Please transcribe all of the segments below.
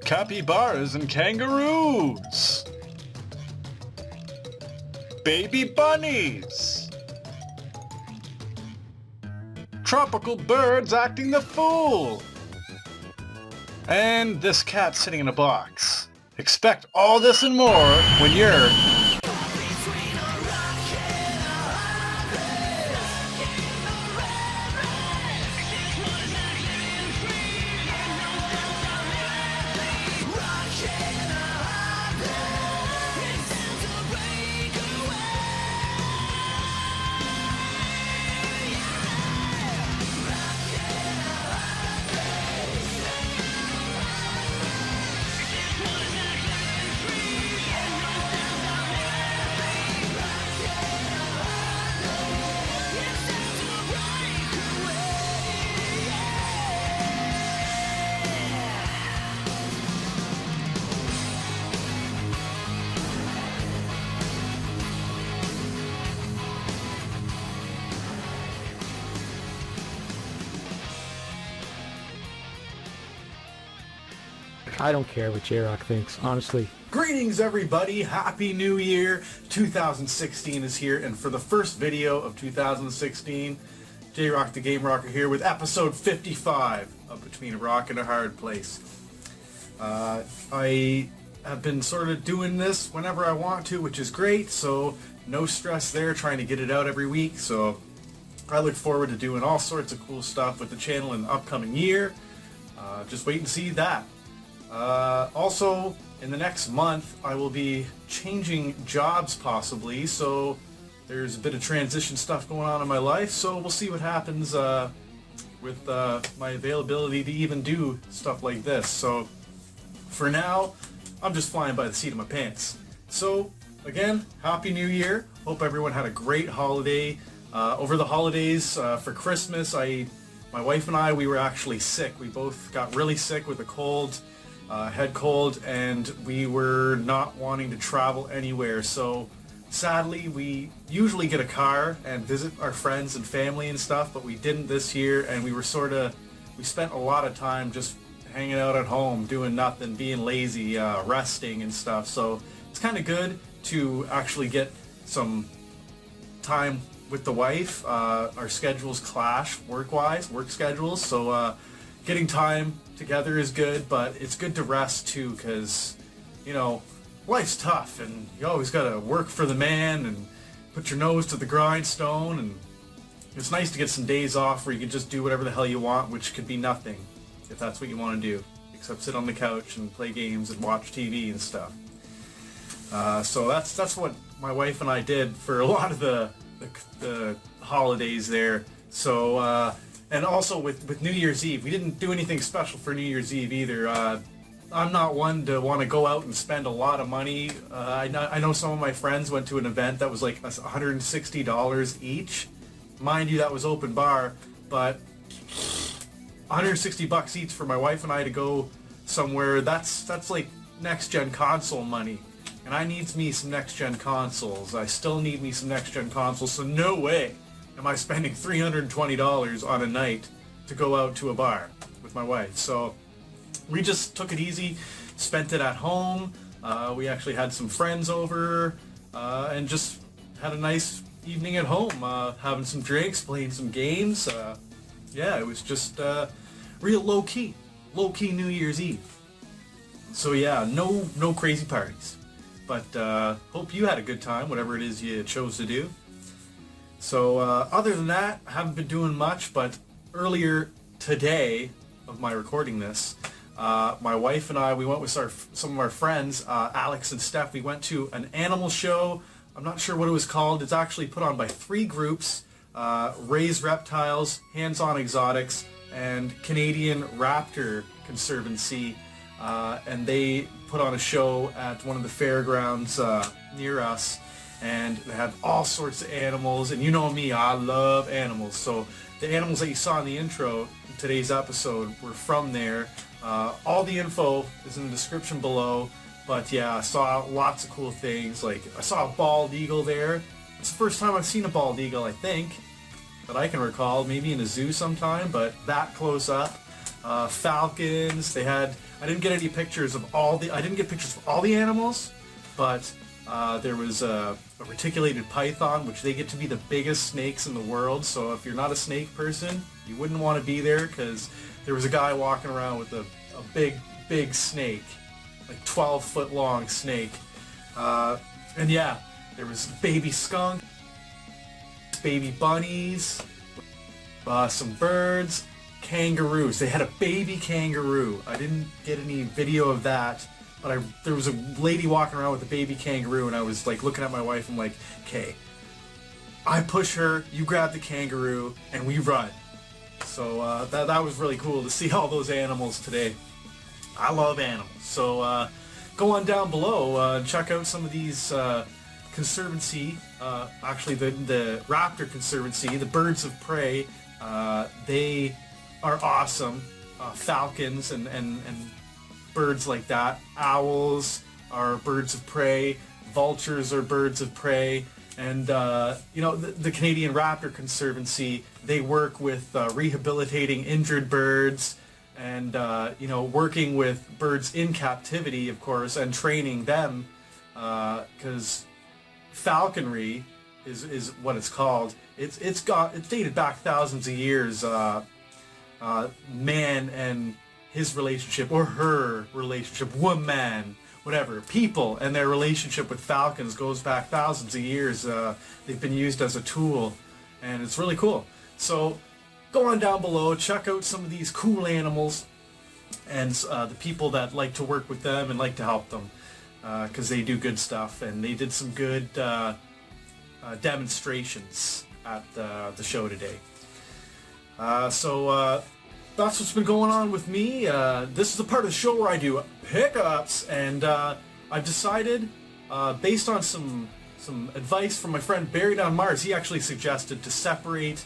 Capybaras and kangaroos. Baby bunnies. Tropical birds acting the fool. And this cat sitting in a box. Expect all this and more when you're I don't care what JRock thinks, honestly. Greetings everybody, Happy New Year! 2016 is here, and for the first video of 2016, JRock the GameRocker here with episode 55 of Between a Rock and a Hard Place. I have been sort of doing this whenever I want to, which is great, so no stress there, trying to get it out every week, so I look forward to doing all sorts of cool stuff with the channel in the upcoming year. Just wait and see that. Also, in the next month, I will be changing jobs possibly, so there's a bit of transition stuff going on in my life, so we'll see what happens with my availability to even do stuff like this. So, for now, I'm just flying by the seat of my pants. So, again, Happy New Year. Hope everyone had a great holiday. Over the holidays, for Christmas, my wife and I, we were actually sick. We both got really sick with a cold. Head cold, and we were not wanting to travel anywhere, so sadly we usually get a car and visit our friends and family and stuff, but we didn't this year, and we spent a lot of time just hanging out at home, doing nothing, being lazy, resting and stuff, so it's kind of good to actually get some time with the wife. Our schedules clash work schedules, so getting time together is good, but it's good to rest too, because, you know, life's tough and you always gotta work for the man and put your nose to the grindstone, and it's nice to get some days off where you can just do whatever the hell you want, which could be nothing, if that's what you want to do, except sit on the couch and play games and watch TV and stuff. So that's what my wife and I did for a lot of the holidays there. So and also with New Year's Eve, we didn't do anything special for New Year's Eve either. I'm not one to want to go out and spend a lot of money. I know some of my friends went to an event that was like $160 each. Mind you, that was open bar, but 160 bucks each for my wife and I to go somewhere, that's like next-gen console money. And I need me some next-gen consoles. I still need me some next-gen consoles, so no way am I spending $320 on a night to go out to a bar with my wife. So we just took it easy, spent it at home. We actually had some friends over and just had a nice evening at home, having some drinks, playing some games. Yeah, it was just real low-key New Year's Eve. So yeah, no crazy parties. But hope you had a good time, whatever it is you chose to do. So other than that, I haven't been doing much, but earlier today of my recording this, my wife and I, we went with some of our friends, Alex and Steph. We went to an animal show. I'm not sure what it was called. It's actually put on by 3 groups, Raised Reptiles, Hands-On Exotics, and Canadian Raptor Conservancy. And they put on a show at one of the fairgrounds near us. And they had all sorts of animals, and you know me, I love animals. So the animals that you saw in the intro in today's episode were from there. All the info is in the description below. But yeah, I saw lots of cool things. Like, I saw a bald eagle there. It's the first time I've seen a bald eagle, I think, that I can recall. Maybe in a zoo sometime, but that close up. falcons. They had, I didn't get any pictures of all the, I didn't get pictures of all the animals, but there was a reticulated python, which they get to be the biggest snakes in the world. So if you're not a snake person, you wouldn't want to be there, because there was a guy walking around with a big snake, like 12-foot long snake. And yeah, there was baby skunk, baby bunnies, some birds, kangaroos. They had a baby kangaroo. I didn't get any video of that, but there was a lady walking around with a baby kangaroo, and I was like looking at my wife. I'm like, okay, I push her, you grab the kangaroo, and we run. So that was really cool to see all those animals today. I love animals. So go on down below and check out some of these Conservancy, actually the Raptor Conservancy, the birds of prey. They are awesome. Falcons and birds like that. Owls are birds of prey. Vultures are birds of prey. And you know, the Canadian Raptor Conservancy, they work with rehabilitating injured birds, and you know, working with birds in captivity, of course, and training them, because falconry is what it's called. It's dated back thousands of years. Man and his relationship, or her relationship, woman, whatever, people and their relationship with falcons goes back thousands of years. They've been used as a tool, and it's really cool. So go on down below, check out some of these cool animals, and the people that like to work with them and like to help them, because they do good stuff, and they did some good demonstrations at the show today. So that's what's been going on with me. This is the part of the show where I do pickups, and I've decided, based on some advice from my friend Barry Down Mars, he actually suggested to separate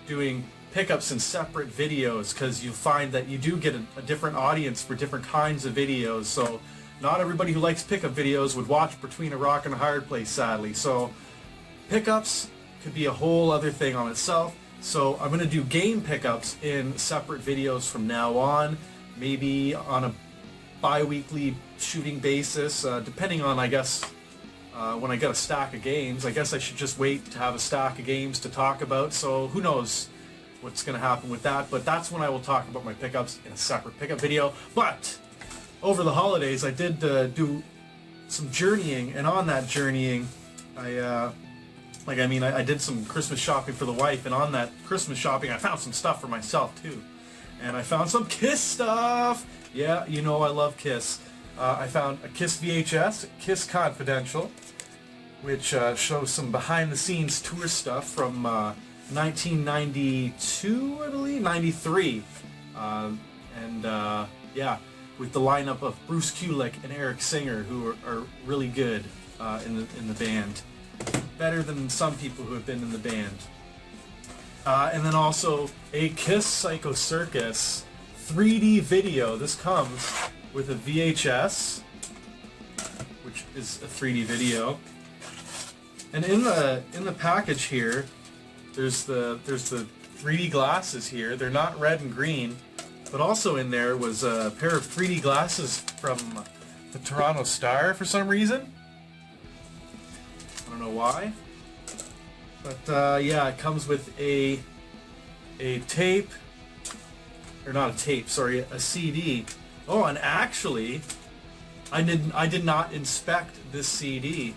doing pickups in separate videos, because you find that you do get a different audience for different kinds of videos. So not everybody who likes pickup videos would watch Between a Rock and a Hard Place, sadly. So pickups could be a whole other thing on itself. So I'm going to do game pickups in separate videos from now on, maybe on a bi-weekly shooting basis, depending on, I guess, when I get a stack of games. I guess I should just wait to have a stack of games to talk about, so who knows what's going to happen with that. But that's when I will talk about my pickups in a separate pickup video. But over the holidays I did do some journeying, and on that journeying I did some Christmas shopping for the wife, and on that Christmas shopping I found some stuff for myself too. And I found some Kiss stuff. Yeah, you know I love Kiss. I found a Kiss VHS, Kiss Confidential, which shows some behind-the-scenes tour stuff from 1992, I believe, 93. Yeah, with the lineup of Bruce Kulick and Eric Singer, who are really good in the band. Better than some people who have been in the band. And then also a Kiss Psycho Circus 3D video. This comes with a VHS, which is a 3D video. And in the package here, there's the 3D glasses here. They're not red and green, but also in there was a pair of 3D glasses from the Toronto Star for some reason. I don't know why, but yeah, it comes with a tape, or not a tape, sorry, a CD. Oh, and actually, I did not inspect this CD.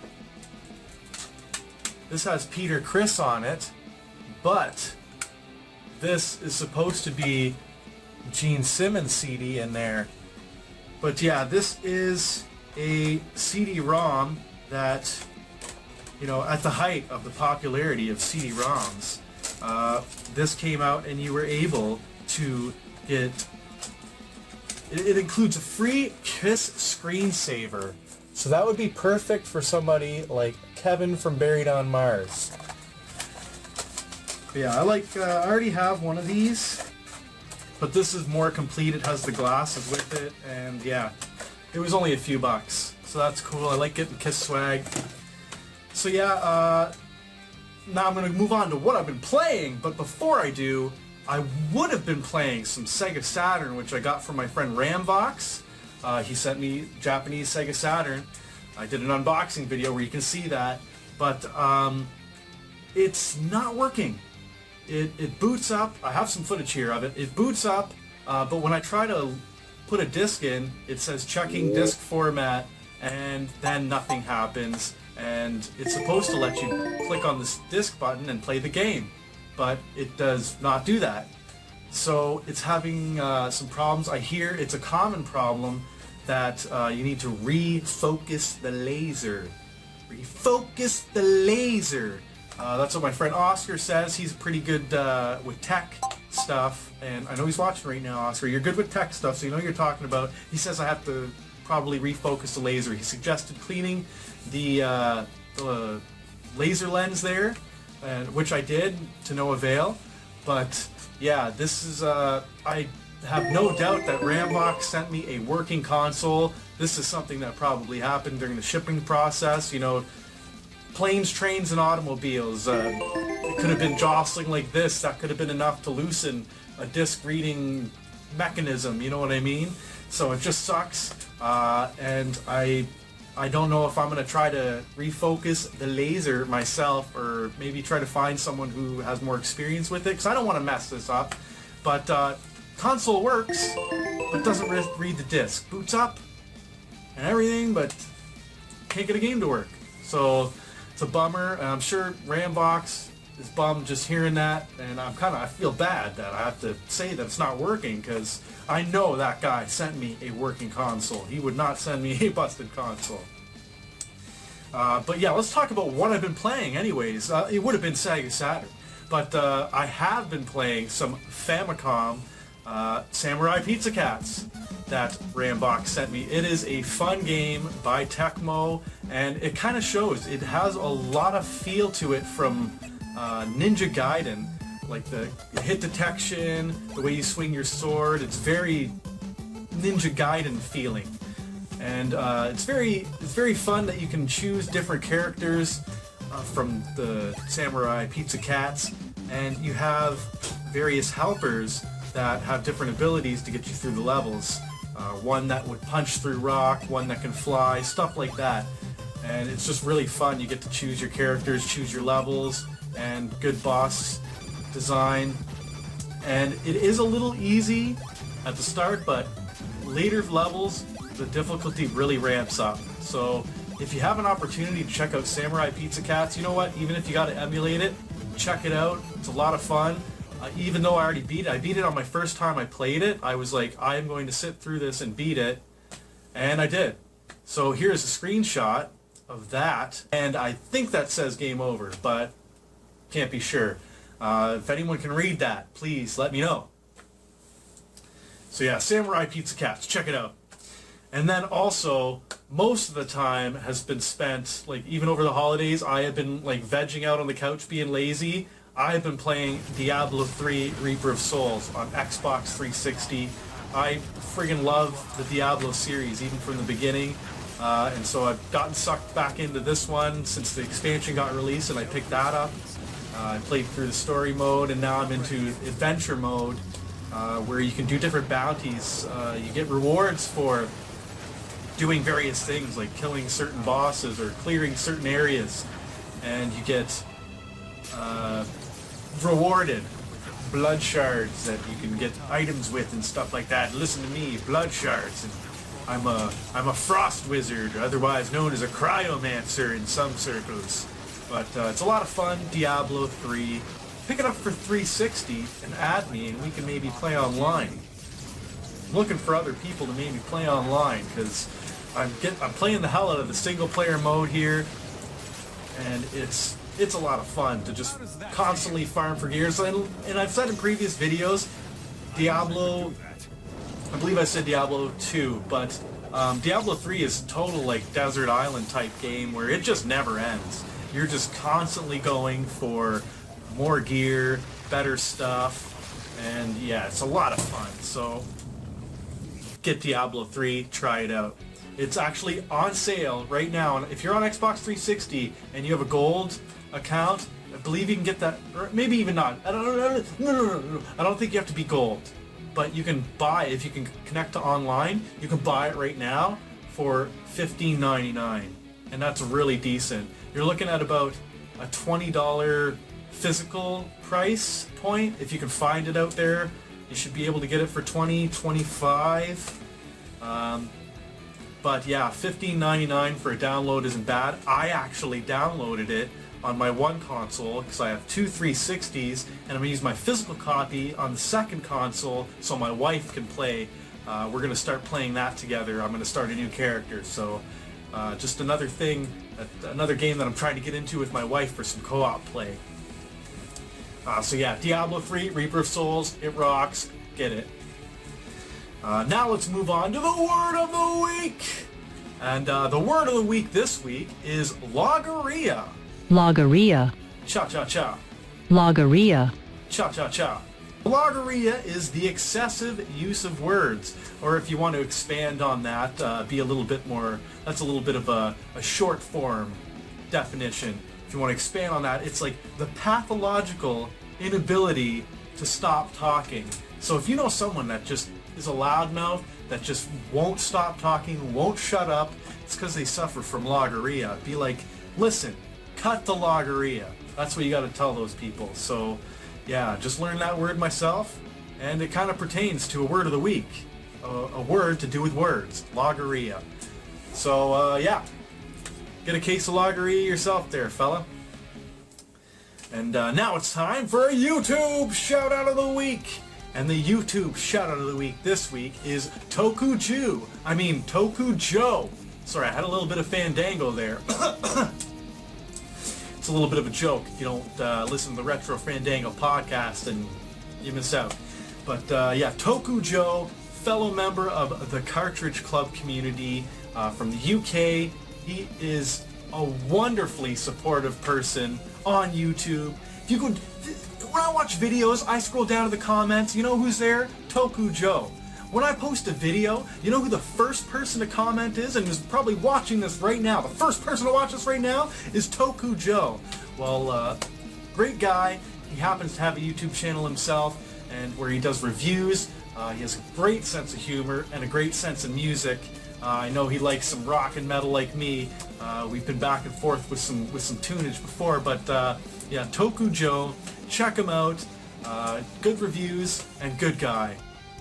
This has Peter Criss on it, but this is supposed to be Gene Simmons CD in there. But yeah, this is a CD-ROM that, you know, at the height of the popularity of CD-ROMs, this came out and you were able to get, it includes a free Kiss screensaver. So that would be perfect for somebody like Kevin from Buried on Mars. But yeah, I already have one of these, but this is more complete. It has the glasses with it, and yeah, it was only a few bucks. So that's cool. I like getting Kiss swag. So yeah, now I'm going to move on to what I've been playing, but before I do, I would have been playing some Sega Saturn, which I got from my friend Ramvox. He sent me Japanese Sega Saturn. I did an unboxing video where you can see that, but it's not working. It boots up. I have some footage here of it. It boots up, but when I try to put a disc in, it says checking disc format, and then nothing happens. And it's supposed to let you click on this disc button and play the game, but it does not do that. So it's having some problems. I hear it's a common problem that you need to refocus the laser. Refocus the laser. That's what my friend Oscar says. He's pretty good with tech stuff, and I know he's watching right now. Oscar, you're good with tech stuff, so you know what you're talking about. He says I have to probably refocus the laser. He suggested cleaning the laser lens there, which I did to no avail. But yeah, this is I have no doubt that Rambox sent me a working console. This is something that probably happened during the shipping process. You know, planes, trains, and automobiles. It could have been jostling like this. That could have been enough to loosen a disc reading mechanism. You know what I mean? So it just sucks. And I don't know if I'm going to try to refocus the laser myself, or maybe try to find someone who has more experience with it, because I don't want to mess this up. But console works, but doesn't read the disc. Boots up and everything, but can't get a game to work. So it's a bummer, and I'm sure Rambox is bummed just hearing that, and I feel bad that I have to say that it's not working, because I know that guy sent me a working console. He would not send me a busted console. But yeah, let's talk about what I've been playing anyways. It would have been Sega Saturn, but I have been playing some Famicom Samurai Pizza Cats that Rambox sent me. It is a fun game by Tecmo, and it kind of shows. It has a lot of feel to it from Ninja Gaiden, like the hit detection, the way you swing your sword. It's very Ninja Gaiden feeling, and it's very fun that you can choose different characters from the Samurai Pizza Cats, and you have various helpers that have different abilities to get you through the levels. One that would punch through rock, one that can fly, stuff like that. And it's just really fun. You get to choose your characters, choose your levels, and good boss design. And it is a little easy at the start, but later levels, the difficulty really ramps up. So if you have an opportunity to check out Samurai Pizza Cats, you know what? Even if you got to emulate it, check it out. It's a lot of fun. Even though I already beat it, I beat it on my first time I played it. I was like, I am going to sit through this and beat it, and I did. So here's a screenshot of that, and I think that says game over, but can't be sure. If anyone can read that, please let me know. So yeah, Samurai Pizza Cats, check it out. And then also, most of the time has been spent, like even over the holidays, I have been like vegging out on the couch being lazy. I've been playing Diablo 3 Reaper of Souls on Xbox 360. I friggin' love the Diablo series, even from the beginning. And so I've gotten sucked back into this one since the expansion got released, and I picked that up. I played through the story mode, and now I'm into adventure mode, where you can do different bounties. You get rewards for doing various things, like killing certain bosses or clearing certain areas, and you get rewarded with blood shards that you can get items with and stuff like that. Listen to me, blood shards. And I'm a frost wizard, otherwise known as a cryomancer in some circles. But it's a lot of fun. Diablo 3. Pick it up for 360 and add me, and we can maybe play online. I'm looking for other people to maybe play online, because I'm playing the hell out of the single player mode here, and it's a lot of fun to just constantly farm for gears. And I've said in previous videos, Diablo, I believe I said Diablo 2, but Diablo 3 is total like desert island type game where it just never ends. You're just constantly going for more gear, better stuff, and yeah, it's a lot of fun. So get Diablo 3, try it out. It's actually on sale right now. If you're on Xbox 360 and you have a gold account, I believe you can get that, or maybe even not. I don't know. No. I don't think you have to be gold, but you can buy, if you can connect to online, you can buy it right now for $15.99, and that's really decent. You're looking at about a $20 physical price point. If you can find it out there, you should be able to get it for $20, $25. But yeah, $15.99 for a download isn't bad. I actually downloaded it on my one console because I have two 360s, and I'm going to use my physical copy on the second console so my wife can play. We're going to start playing that together. I'm going to start a new character. So just another thing, another game that I'm trying to get into with my wife for some co-op play. So yeah, Diablo 3, Reaper of Souls, it rocks. Get it. Now let's move on to the word of the week. And the word of the week this week is logorrhea. Logorrhea. Cha-cha-cha. Logorrhea. Cha-cha-cha. Logorrhea is the excessive use of words, or if you want to expand on that, be a little bit more, that's a little bit of a short form definition. If you want to expand on that, it's like the pathological inability to stop talking. So if you know someone that just is a loudmouth, that just won't stop talking, won't shut up, it's because they suffer from logorrhea. Be like, listen, cut the logorrhea. That's what you got to tell those people. So yeah, just learned that word myself, and it kind of pertains to a word of the week. A word to do with words, logorrhea. So yeah, get a case of logorrhea yourself there, fella. And now it's time for a YouTube shout-out of the week. And the YouTube shout-out of the week this week is TOKU Joe. Sorry, I had a little bit of fandango there. It's a little bit of a joke if you don't listen to the Retro Fandango podcast and you miss out. But yeah, TOKU Joe, fellow member of the Cartridge Club community from the UK. He is a wonderfully supportive person on YouTube. If you could, when I watch videos, I scroll down to the comments. You know who's there? TOKU Joe. When I post a video, you know who the first person to comment is, and is probably watching this right now? The first person to watch this right now is TOKU Joe. Well, great guy. He happens to have a YouTube channel himself, and where he does reviews. He has a great sense of humor and a great sense of music. I know he likes some rock and metal like me. We've been back and forth with some tunage before, but yeah, TOKU Joe, check him out. Good reviews and good guy.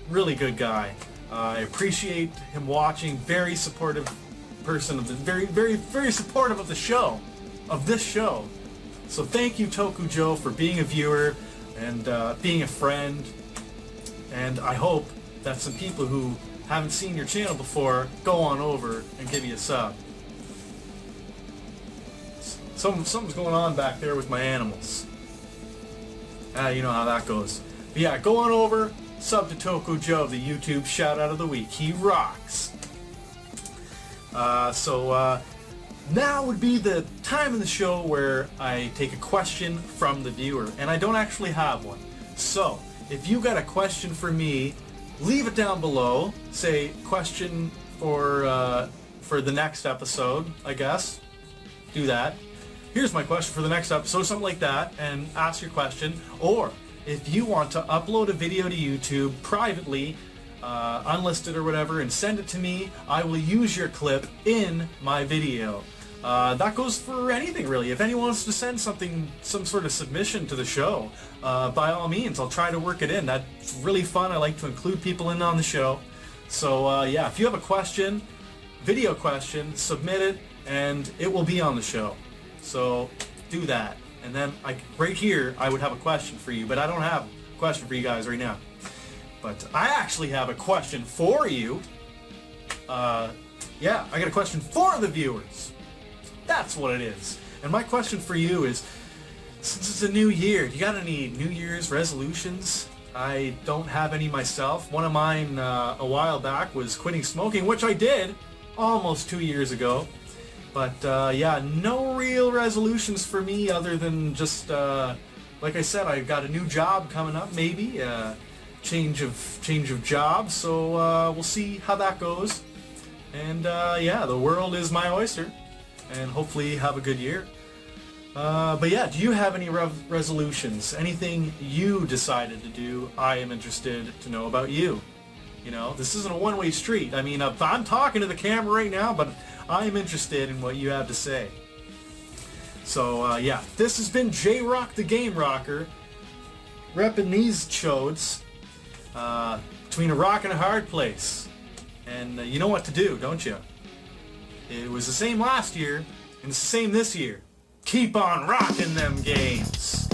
Really good guy. I appreciate him watching. Very supportive person of the very supportive of the show, of this show. So thank you, TOKU Joe, for being a viewer and being a friend. And I hope that some people who haven't seen your channel before go on over and give you a sub. Something's going on back there with my animals. You know how that goes. But yeah, go on over. Sub to TOKU Joe, the YouTube shout out of the week. He rocks. So now would be the time in the show where I take a question from the viewer, and I don't actually have one. So if you got a question for me, leave it down below. Say question for the next episode, I guess. Do that. Here's my question for the next episode, something like that, and ask your question. Or if you want to upload a video to YouTube privately, unlisted or whatever, and send it to me, I will use your clip in my video. That goes for anything really. If anyone wants to send something, some sort of submission to the show, by all means, I'll try to work it in. That's really fun. I like to include people in on the show. So yeah, if you have a question, video question, submit it, and it will be on the show. So do that. And then right here, I would have a question for you, but I don't have a question for you guys right now. But I actually have a question for you. Yeah, I got a question for the viewers. That's what it is. And my question for you is, since it's a new year, you got any New Year's resolutions? I don't have any myself. One of mine a while back was quitting smoking, which I did almost 2 years ago. But yeah, no real resolutions for me other than just, like I said, I got a new job coming up, maybe change of job. So we'll see how that goes. And yeah, the world is my oyster, and hopefully have a good year. But yeah, do you have any resolutions? Anything you decided to do? I am interested to know about you. You know, this isn't a one-way street. I mean, I'm talking to the camera right now, but I am interested in what you have to say. So, yeah, this has been JRock the GameRocker, repping these chodes between a rock and a hard place. And you know what to do, don't you? It was the same last year, and it's the same this year. Keep on rocking them games!